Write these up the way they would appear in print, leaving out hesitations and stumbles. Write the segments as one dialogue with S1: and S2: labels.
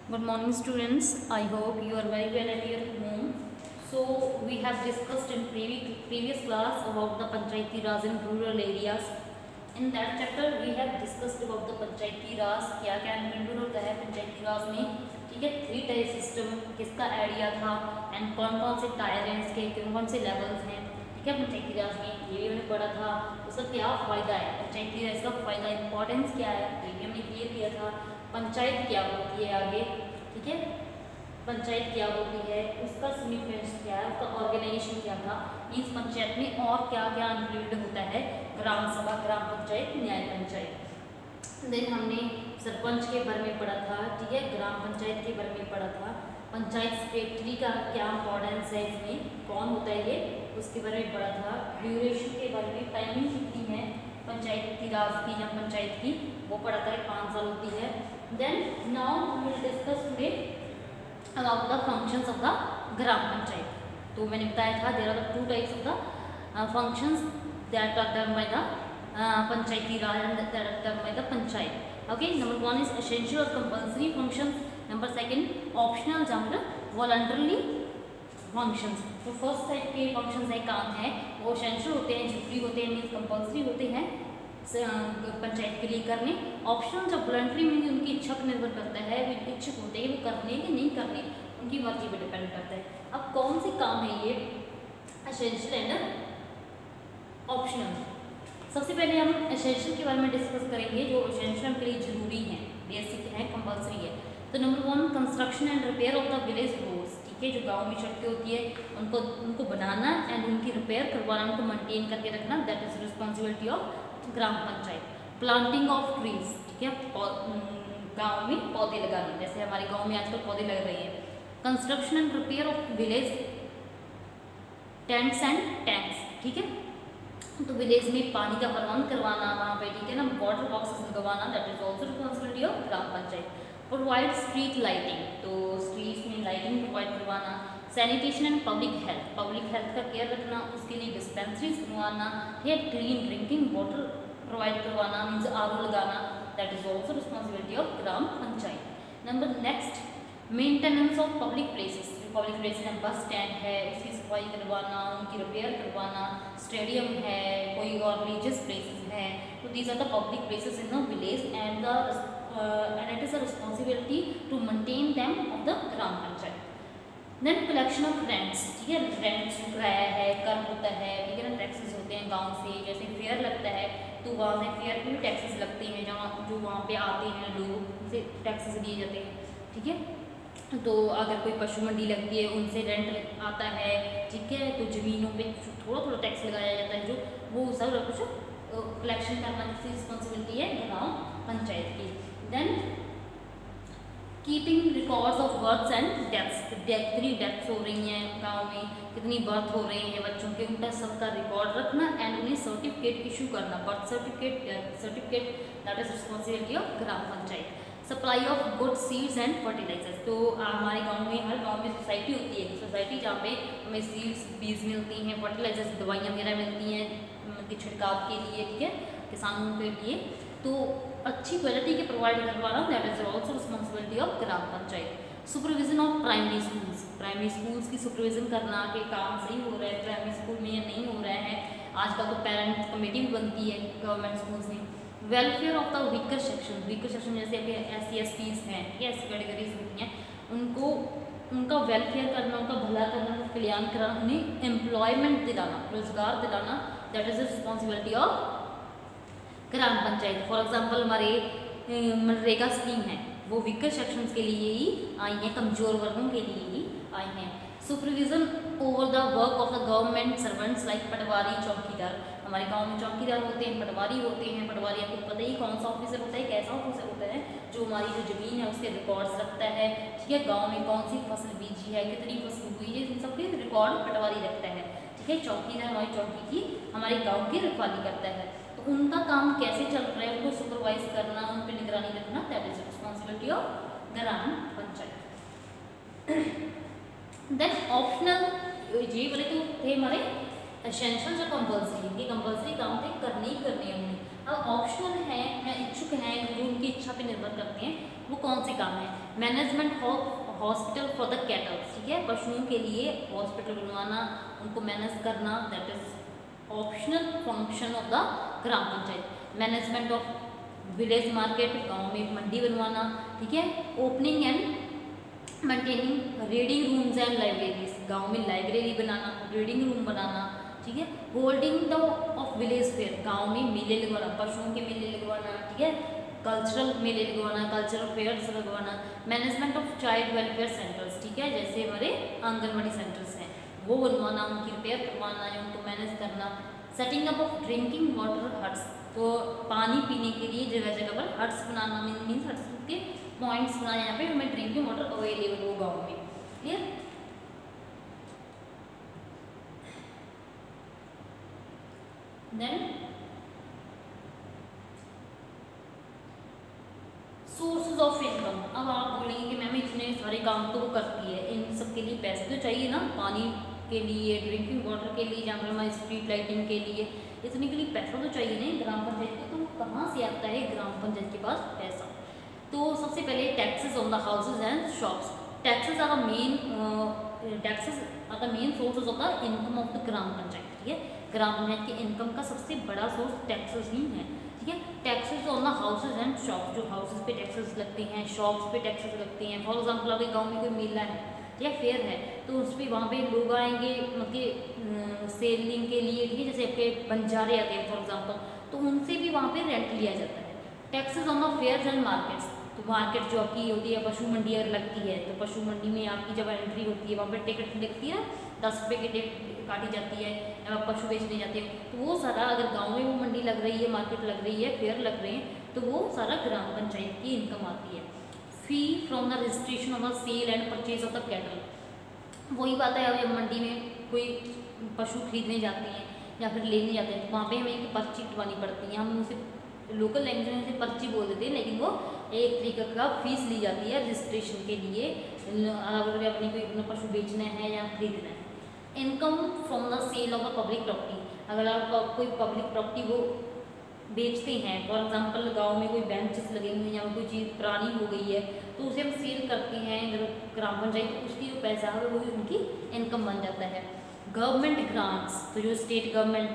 S1: Good morning, students. I hope you are very well at your home. So we have discussed in previous class about the Panchayati Raj in rural areas. In that chapter we have discussed about the Panchayati Raj, क्या क्या include होता है पंचायती राज में, ठीक है। 3 tier system किसका idea था and कौन कौन से टायर हैं इसके, कौन कौन से लेवल्स हैं, ठीक है। पंचायती राज में ये भी हमने पढ़ा था, उसका क्या फ़ायदा है पंचायती राज का, फ़ायदा इंपॉर्टेंस क्या है ये भी हमने क्लियर किया था। पंचायत क्या होती है आगे, ठीक है, पंचायत क्या होती है, उसका सिग्निफिकेंस क्या है, उसका ऑर्गेनाइजेशन क्या था, इस पंचायत में और क्या क्या इंक्लूड होता है, ग्राम सभा, ग्राम पंचायत, न्याय पंचायत। देन हमने सरपंच के बारे में पढ़ा था, ठीक है, ग्राम पंचायत के बारे में पढ़ा था, पंचायत सेक्रेटरी का क्या इंपॉर्टेंस है इसमें, कौन होता है ये, उसके बारे में पढ़ा था। ड्यूरेशन के बारे में, टाइमिंग कितनी है पंचायती राज की या पंचायत की, वो पढ़ा था, 5 साल होती है। Then now we will discuss today about the functions of the gram panchayat. तो मैंने बताया था there are the 2 types of the functions that are done by the panchayati raj and that are done by the panchayat. Okay, number 1 is essential और compulsory functions, number 2 optional जंग voluntarily functions. तो first type के functions है, काम है, वो essential होते हैं, जरूरी होते हैं, मीन्स कंपल्सरी होते हैं पंचायत के लिए करने। ऑप्शनल जब वॉलंटरी में उनकी इच्छा पर निर्भर करता है, वो इच्छुक होते हैं वो करने कि नहीं करने, उनकी मर्जी पर डिपेंड करता है। अब कौन से काम है ये एसेंशियल एंड ऑप्शनल। सबसे पहले हम एसेंशियल के बारे में डिस्कस करेंगे, जो एसेंशियल के लिए जरूरी है, बेसिक है, कंपल्सरी है। तो number 1 construction and repair of the village roads, ठीक है, जो गाँव में सड़कें होती है उनको बनाना एंड उनकी रिपेयर करवाना, उनको मेंटेन करके रखना, that is responsibility of gram panchayat. Planting of trees, ठीक है, गांव में पौधे लगाने, जैसे हमारे गांव में आजकल पौधे लग रहे हैं। Construction and repair of village tents and tanks, ठीक है, तो विलेज में पानी का प्रबंध करवाना वहाँ पे, ठीक है ना, वाटर बॉक्सेस लगवाना, that is also responsibility of gram panchayat. Provide street lighting, तो स्ट्रीट्स में लाइटिंग प्रोवाइड करवाना। सैनिटेशन एंड पब्लिक हेल्थ का केयर रखना, उसके लिए डिस्पेंसरीज बनवाना, या क्लीन ड्रिंकिंग वाटर प्रोवाइड करवाना, मीन्स आरओ लगाना, that is also responsibility of gram panchayat. Number next maintenance of public places, जो पब्लिक प्लेसेस हैं, बस स्टैंड है, उसकी सफाई करवाना, उनकी रिपेयर करवाना, स्टेडियम है, कोई और रिलीजियस प्लेसेस हैं, तो these are the public places in the village and it is a responsibility to maintain them of the gram panchayat. Then collection of rents, ठीक है, रेंट्स जो किराया है, कर होता है, ठीक है ना, टैक्सेस होते हैं गांव से, जैसे फेयर लगता है तो वहाँ से फेयर पे भी टैक्सेस लगते हैं, जहाँ जो वहाँ पे आते हैं लोग उनसे टैक्सेस दिए जाते हैं, ठीक है। तो अगर कोई पशु मंडी लगती है उनसे रेंट आता है, ठीक है, तो ज़मीनों पे थोड़ा थोड़ा टैक्स लगाया जाता है, जो वो सब कुछ कलेक्शन करना की रिस्पॉन्सिबिलिटी है ग्राम पंचायत की। Then keeping records of births and deaths, कितनी डेथ्स हो रही हैं गांव में, कितनी बर्थ हो रही हैं बच्चों के, उनका सबका रिकॉर्ड रखना एंड उन्हें सर्टिफिकेट इशू करना, birth certificate, death certificate, that is responsibility of gram panchayat. Supply of good seeds and fertilisers, तो हमारे गांव में, हर गांव में सोसाइटी होती है, सोसाइटी जहाँ पे हमें सीड्स, बीज मिलती हैं, फर्टिलाइजर्स, दवाइयाँ वगैरह मिलती हैं के छिड़काव के लिए, ठीक है, किसानों के लिए, तो अच्छी क्वालिटी के प्रोवाइड करवाना, that is also responsibility of gram panchayat. Supervision of primary schools की सुपरविजन करना कि काम सही हो रहा है प्राइमरी स्कूल में या नहीं हो रहा है, आजकल तो पेरेंट्स कमेटी भी बनती है गवर्नमेंट स्कूल्स में। Welfare of the weaker section जैसे कि SC/STs हैं, ठीक है, ऐसी कैटेगरीज होती हैं, उनको उनका वेलफेयर करना, उनका भला करना, उनका कल्याण कराना, उन्हें एम्प्लॉयमेंट दिलाना, रोजगार दिलाना, that is the responsibility of gram panchayat. For example हमारे मनरेगा स्कीम है, वो वीकर सेक्शंस के लिए ही आई हैं, कमजोर वर्गों के लिए ही आई हैं। Supervision over the work of the government servants like patwari, chowkidar, हमारे गांव में चौकीदार होते हैं, पटवारी होते हैं, पटवारी आपको पता ही कौन सा ऑफिसर होता है, कैसा ऑफिसर होता है, जो हमारी जो ज़मीन है उसके रिकॉर्ड्स रखता है, ठीक है, गाँव में कौन सी फसल बीजी है, कितनी फसल हुई है, इन सबके रिकॉर्ड पटवारी रखता है, ठीक है। चौकीदार हमारी चौकी की, हमारे गाँव की रखवाली करता है, तो उनका काम कैसे चल रहा है उनको सुपरवाइज करना, उन पर निगरानी रखना, that is responsibility of gram panchayat. Then optional, ये बोले तो थे हमारे एसेंशियल जो कंपल्सरी, ये कंपल्सरी काम थे, करने ही करने हैं उन्हें, अब ऑप्शनल है या इच्छुक हैं, जो उनकी इच्छा पे निर्भर करते हैं, वो कौन से काम है? Management hospital for the cattle, ठीक है, पशुओं के लिए हॉस्पिटल बनवाना, उनको मैनेज करना, that is optional function of the gram panchayat. Management of village market, गांव में मंडी बनवाना, ठीक है। Opening and maintaining reading rooms and libraries, गांव में लाइब्रेरी बनाना, रीडिंग रूम बनाना, ठीक है। Holding the of village fair, गांव में मेले लगवाना, पशुओं के मेले लगवाना, ठीक है। कल्चरल मेले लगवाना, कल्चरल फेयर्स लगवाना। Management of child welfare centres, ठीक है, जैसे हमारे आंगनबाड़ी सेंटर्स हैं, वो बनवाना, उनकी रिपेयर करवाना या उनको मैनेज करना। Setting up of drinking water huts, तो पानी पीने के लिए जगह जगह पर हट्स बनाना, मीन्स हट्स के पॉइंट्स बनाना, यहाँ पे हमें ड्रिंकिंग वाटर अवेलेबल हो गाँव में। Clear? Then sources of income. अब आप बोलेंगे कि मैम इतने सारे काम तो वो करती है, इन सब के लिए पैसे तो चाहिए ना, पानी के लिए, ड्रिंकिंग वाटर के लिए, या फिर हमारी स्ट्रीट लाइटिंग के लिए, इतने के लिए पैसा तो चाहिए नहीं ग्राम पंचायत को। तो कहाँ से आता है ग्राम पंचायत के पास पैसा? तो सबसे पहले taxes on the houses and shops. Taxes are the main sources of the income of the gram panchayat, ठीक है। ग्राम पंचायत के इनकम का सबसे बड़ा सोर्स टैक्सेस ही है, ठीक है। Taxes on the houses and shops, जो हाउसेज पे टैक्सेस लगते हैं, शॉप्स पे टैक्सेस लगते हैं। फॉर एग्जांपल आपके गांव में कोई मेला है या फेयर है, तो उस पर वहाँ पे लोग आएंगे मतलब सेलिंग के लिए, ठीक है, जैसे आपके बंजारे आते हैं फॉर एग्जांपल, तो उनसे भी वहाँ पे रेंट लिया जाता है। Taxes on the fairs and markets, तो मार्केट जो आपकी होती है, पशु मंडी अगर लगती है, तो पशु मंडी में आपकी जब एंट्री होती है, वहाँ पर टिकट लगती है, 10 रुपये की टिकट काटी जाती है, पशु बेचने जाते हैं, तो वो सारा, अगर गांव में वो मंडी लग रही है, मार्केट लग रही है, फेयर लग रहे हैं, तो वो सारा ग्राम पंचायत की इनकम आती है। Fee from the registration of the sale and purchase of the cattle, वही बात है, अब जब मंडी में कोई पशु खरीदने जाते हैं या फिर लेने जाते हैं, तो वहाँ पे हमें एक पर्ची कटवानी पड़ती है, हम उसे लोकल लैंग्वेज में से पर्ची बोल देते हैं, लेकिन वो एक तरीके का फीस ली जाती है रजिस्ट्रेशन के लिए, अगर अपने कोई अपना पशु बेचना है या खरीदना है। Income from the sale of the public property, अगर आप कोई पब्लिक प्रॉपर्टी वो बेचते हैं, फॉर एग्जांपल गांव में कोई बेंचेस लगे हुए हैं या कोई चीज़ पुरानी हो गई है, तो उसे हम सेल करते हैं ग्राम पंचायत, तो उसकी जो पैसा है वो उनकी इनकम बन जाता है। गवर्नमेंट ग्रांट्स, तो जो स्टेट गवर्नमेंट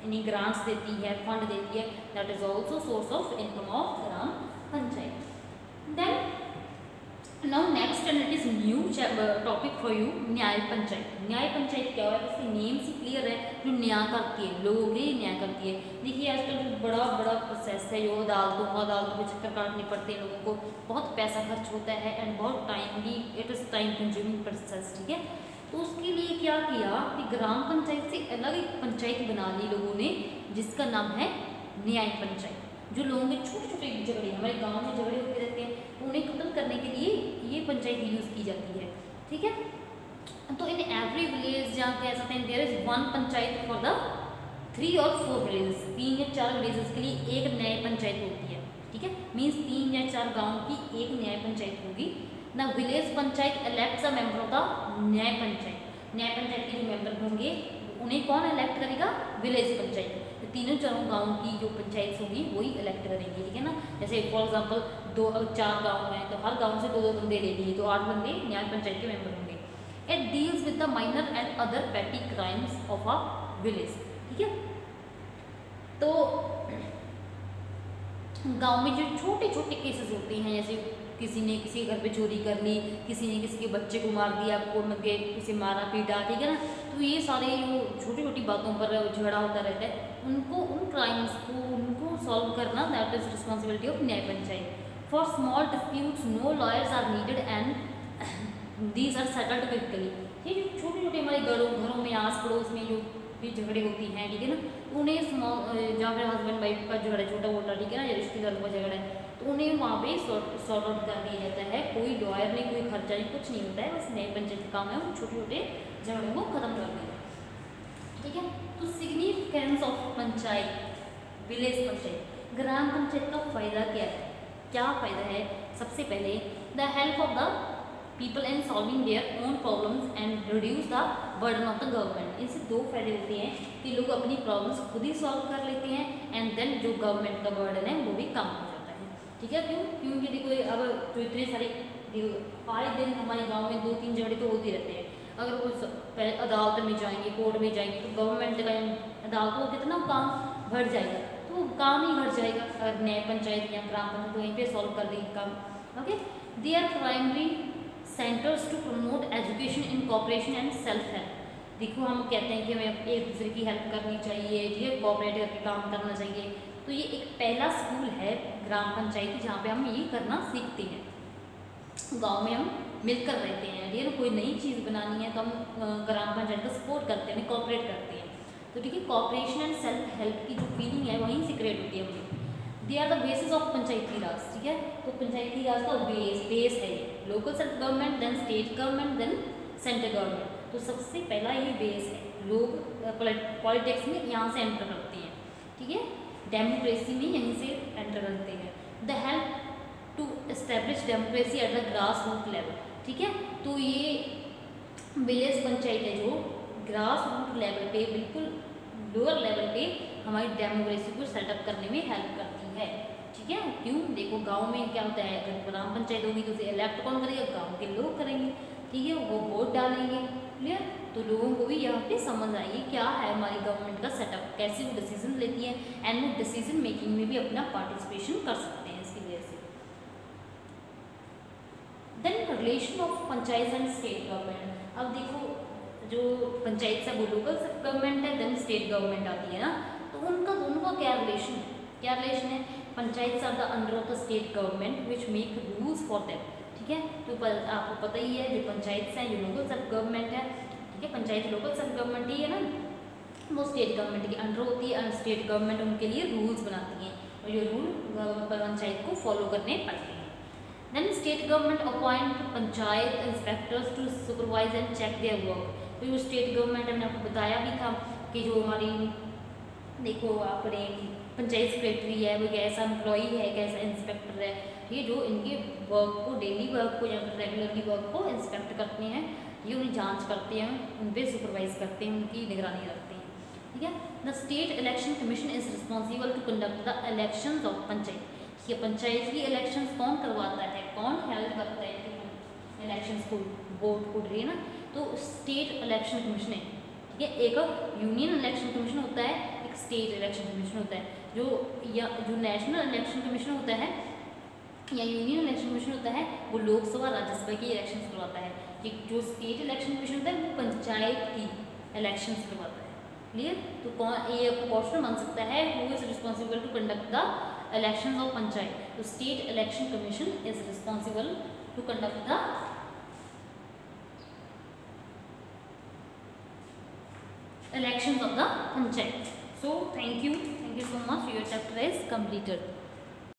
S1: इन्हीं ग्रांट्स देती है, फंड देती है, that is also source of income of gram panchayat. Then now next and it is new topic for you, Nyaya Panchayat. न्याय पंचायत क्या है? इसके नेम से क्लियर है, जो न्याय करती है, लोगों के लिए न्याय करती है। देखिए आजकल जो बड़ा बड़ा प्रोसेस है, जो अदालतों के चक्कर काटने पड़ते हैं लोगों को, बहुत पैसा खर्च होता है एंड बहुत timely, it is time consuming process, ठीक है। तो उसके लिए क्या किया कि ग्राम पंचायत से अलग एक पंचायत बना ली लोगों ने, जिसका नाम है न्याय पंचायत। जो लोगों के छोटे छोटे झगड़े, हमारे गांव में झगड़े होते रहते हैं, उन्हें खत्म करने के लिए ये पंचायत यूज़ की जाती है, ठीक है। तो इन एवरी विलेज, जहाँ कह सकते हैं there is one panchayat for the 3 और 4 विलेजेस, 3 या 4 विलेजेस के लिए एक न्याय पंचायत होती है, ठीक है। मीन्स 3 या 4 गाँव की एक न्याय पंचायत होगी। ना village panchayat elects a member of the न्याय पंचायत। न्याय पंचायत के जो मेंबर होंगे उन्हें कौन इलेक्ट करेगा? विलेज पंचायत। तो तीनों चारों गाँव की जो पंचायत होगी वही इलेक्ट करेंगी, ठीक है ना। जैसे फॉर एग्जांपल 4 गाँव हैं, तो हर गाँव से 2-2 बंदे ले लिए, तो 8 बंदे न्याय पंचायत के मेंबर होंगे। It deals with the minor and other पेटी क्राइम्स ऑफ अ विलेज, ठीक है। तो गांव में जो छोटे छोटे केसेस होते हैं, जैसे किसी ने किसी के घर पे चोरी कर ली, किसी ने किसी के बच्चे को मार दिया, किसी मारा पीटा, ठीक है ना। तो ये सारे जो छोटी छोटी बातों पर झगड़ा होता रहता है, उनको, उन क्राइम्स को उनको सॉल्व करना, that is responsibility of Nyaya Panchayat. For small disputes no lawyers are needed and these are settled quickly. ये जो छोटे छोटे हमारे घरों में, आस पड़ोस में जो भी झगड़े होती हैं, ठीक है ना, उन्हें जहाँ पे हस्बैंड वाइफ का झगड़ा, छोटा मोटा, ठीक है ना, या रिश्तेदारों का झगड़ा है, तो उन्हें वहाँ पे सॉर्ट आउट कर दिया जाता है। कोई लॉयर नहीं, कोई खर्चा नहीं, कुछ नहीं होता है, बस न्याय पंचायत का काम है उन छोटे छोटे झगड़ों को खत्म कर देना, ठीक है। तो significance of panchayat, village panchayat, gram panchayat का फ़ायदा क्या है? क्या फ़ायदा है? सबसे पहले the help of the people in solving their own problems and reduce the burden of the government. इनसे दो फायदे होते हैं कि लोग अपनी प्रॉब्लम्स खुद ही सॉल्व कर लेते हैं एंड देन जो गवर्नमेंट का बर्डन है वो भी कम हो जाता है। ठीक है, क्यों? क्योंकि देखो अब जो इतने सारे आए दिन हमारे गाँव में 2-3 झगड़े तो होते रहते हैं। अगर वो पहले अदालत में जाएंगे, कोर्ट में जाएंगे, तो गवर्नमेंट का अदालतों को कितना काम बढ़ जाएगा, तो वो काम ही बढ़ जाएगा अगर न्याय पंचायत या ग्राम पंचायत वहीं पे सॉल्व कर देंगे काम। Okay, they are primary centres to promote education in cooperation and self help. देखो हम कहते हैं कि हमें एक दूसरे की हेल्प करनी चाहिए, ठीक है, कॉपरेट करके काम करना चाहिए। तो ये एक पहला स्कूल है ग्राम पंचायत जहाँ पे हम ये करना सीखते हैं। गांव में हम मिलकर रहते हैं, ठीक है, कोई नई चीज़ बनानी है तो हम ग्राम पंचायत का सपोर्ट करते हैं, कॉपरेट करते हैं। तो ठीक है, कॉपरेशन एंड सेल्फ हेल्प की जो फीलिंग है वहीं से क्रिएट होती है हमें। They are the basis of panchayati raj. ठीक है, तो पंचायती राज का बेस है ये local self government, then state government, then central government. तो सबसे पहला ये बेस है, लोग पॉलिटिक्स में यहाँ से एंटर करते हैं, ठीक है, डेमोक्रेसी में यहीं से एंटर करते हैं। The help to establish democracy at the grass root level. ठीक है, तो ये विलेज पंचायत है जो ग्रास रूट लेवल पे, बिल्कुल लोअर लेवल पे हमारी डेमोक्रेसी को सेटअप करने में हेल्प करती है। ठीक है, क्यों? देखो गांव में क्या होता है, अगर ग्राम पंचायत होगी तो उसे इलेक्ट कौन करेगा? गांव के लोग करेंगे, ठीक है, वो वोट डालेंगे। क्लियर? तो लोगों को भी यहाँ पे समझ आइए क्या है हमारी गवर्नमेंट का सेटअप, कैसे वो डिसीजन लेती है एंड वो डिसीजन मेकिंग में भी अपना पार्टिसिपेशन कर सकते हैं इसकी वजह से। Then relation of panchayat and state government. अब देखो जो पंचायत से वो लोकल गवर्नमेंट है, देन स्टेट गवर्नमेंट आती है ना, तो उनका दोनों का क्या रिलेशन है? क्या रिलेशन है? Panchayat are the under of the state government which make rules for them. ठीक है, तो आपको पता ही है जो पंचायत है, जो लोकल सेल्फ गवर्नमेंट है, ठीक है, पंचायत लोकल सेल्फ गवर्नमेंट ही है ना, वो स्टेट गवर्नमेंट के अंडर होती है। स्टेट गवर्नमेंट उनके लिए रूल्स बनाती हैं और ये रूल पंचायत को फॉलो करने पड़ते हैं। Then state government appoint panchayat inspectors to supervise and check their work. तो जो स्टेट गवर्नमेंट हमने आपको बताया भी था कि जो हमारी देखो अपने पंचायत सेक्रेटरी है वो कैसा एम्प्लॉई है, कैसा इंस्पेक्टर है, ये जो इनके वर्क को, डेली वर्क को या फिर रेगुलरली वर्क को इंस्पेक्ट करते हैं, ये उन्हें जांच करते हैं, उन पर सुपरवाइज करते हैं, उनकी निगरानी रखते हैं। ठीक है, the state election commission is responsible to conduct the elections of panchayat. ये पंचायत की इलेक्शंस कौन करवाता है, कौन हेल्प करता है इलेक्शंस को, वोट को, है ना, तो स्टेट इलेक्शन कमीशन है। ठीक है, एक यूनियन इलेक्शन कमीशन होता है, एक स्टेट इलेक्शन कमीशन होता है। जो नेशनल इलेक्शन कमीशन होता है या यूनियन इलेक्शन कमीशन होता है वो लोकसभा राज्यसभा की इलेक्शन करवाता है। जो स्टेट इलेक्शन कमीशन होता है वो पंचायत की इलेक्शन करवाता है। क्लियर? तो कौन ये क्वेश्चन बन सकता है, who is responsible to conduct the election of panchayat? तो state election commission is responsible to conduct the elections of the panchayat. So thank you so much, your chapter is completed.